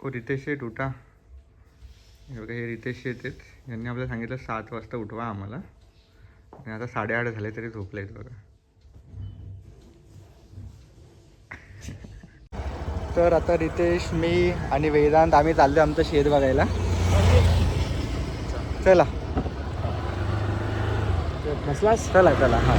रितेश शेट उठा. हे बघा, हे रितेश शेट आहेत. यांनी आपल्याला सांगितलं 7 वाजता उठवा आम्हाला, आणि आता 8:30 झाले तरी झोपले आहेत बघा. तर आता रितेश, मी आणि वेदांत आम्ही चाललो आमचं शेत बघायला. चला बसलास? चला चला. हां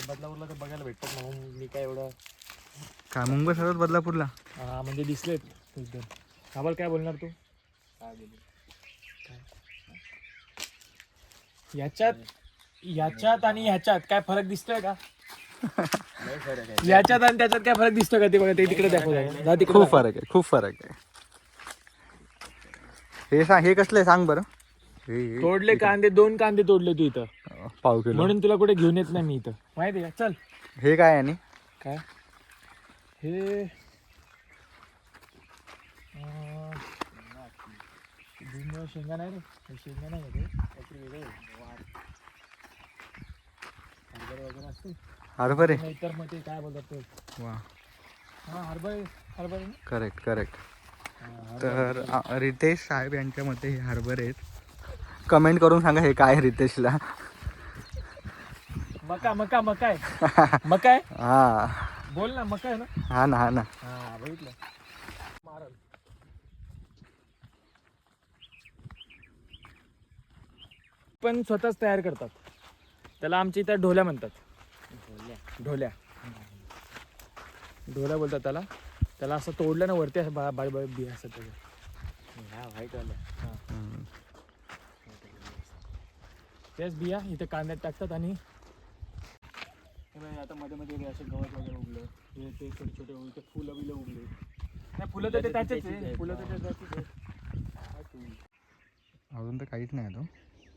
बदलापूरला तर बघायला भेटतात म्हणून मी काय एवढं काय मुंबई सर्वात बदलापूरला म्हणजे दिसलेत एकदम. आम्हाला काय बोलणार तू? काय बोलू? याच्यात आणि ह्याच्यात काय फरक दिसतोय का? याच्यात आणि त्याच्यात काय फरक दिसतोय का? ते बघा, ते तिकडे दाखव. खूप फरक आहे, खूप फरक आहे. हे सांग, हे कसलं आहे सांग बरं. हे तोडले कांदे, 2 कांदे तोडले तू इथं, पाव किलो. म्हणून तुला कुठे घेऊन येत नाही मी इथं, माहिती आहे का? चल. हे काय आणि काय हे शेंगा नाही रे, हे शेंगा नाही आहे, काहीतरी वेगळं हरभरे वगैरे असते. हरभरे. नाही तर मग ते काय बोलतात ते. वा, हां, हरभरे. Correct correct. तर रितेश साहेब यांच्या मते हे हरभरे आहेत. कमेंट करून सांगा हे काय रितेशला. मका मका मका आहे. मका आहे. हा बोल ना, मका आहे ना. हा ना, हा ना. हा, बघितलं. मारल पण स्वतःच तयार करतात. त्याला आमच्या इथं ढोल्या म्हणतात. ढोल्या ढोल्या बोलतात त्याला. त्याला असं तोडलं ना वरती, असं बिया असतात त्याच्या. व्हाईट वाल्या. त्याच बिया इथे कांद्यात टाकतात. आणि आता मध्ये मध्ये असे गवत वगैरे उगले, हे ते छोटे छोटे उगले, फुलं बिलं उगले. नाही, फुलं तर ते त्याचेच आहे. फुलं तर त्याचेच आहे. अजून तर काहीच नाही तो.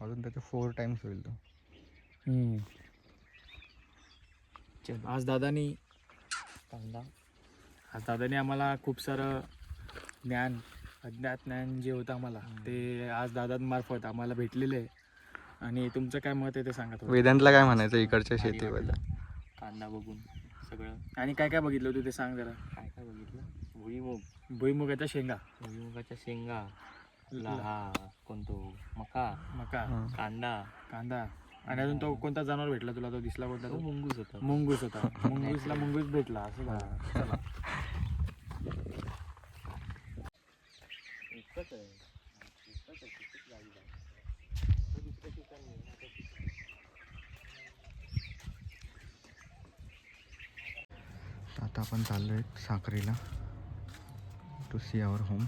अजून त्याचे 4 टाइम्स होईल तो. आज दादानी आम्हाला खूप सारं ज्ञान, अज्ञात ज्ञान जे होतं आम्हाला, ते आज दादांमार्फत आम्हाला भेटलेलं आहे. आणि तुमचं काय मत आहे ते सांगा थोडं. वेदांतला काय म्हणायचं इकडच्या शेतीबद्दल? कांदा बघून सगळं. आणि काय काय बघितलं होतं ते सांग जरा. काय काय बघितलं? भुईमुगाच्या शेंगा, भुईमुगाच्या शेंगा, कोणतो मका, कांदा. आणि अजून तो कोणता जनावर भेटला तुला? तो दिसला कोणता? तो मुंगूस होता. मुंगूसला मुंगूस भेटला असं झालं. चला. आता आपण चाललो आहे साक्रीला, टू सी आवर होम.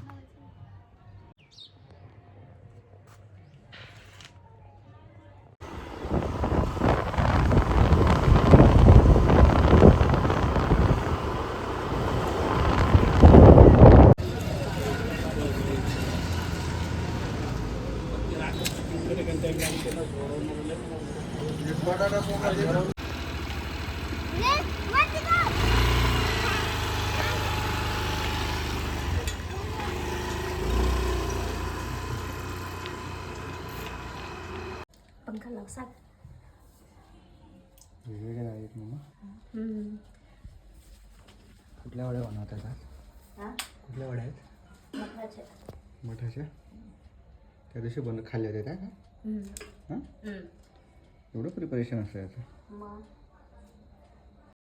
पंखा लावसाल. वेगवेगळ्या गाडी आहेत मग. कुठल्या वड्या बनवतात का? कुठल्या वड्या आहेत? मठाच्या. त्या दिवशी खाल्ल्या होत्या का? हां, एवढं प्रिपरेशन असतं याचं.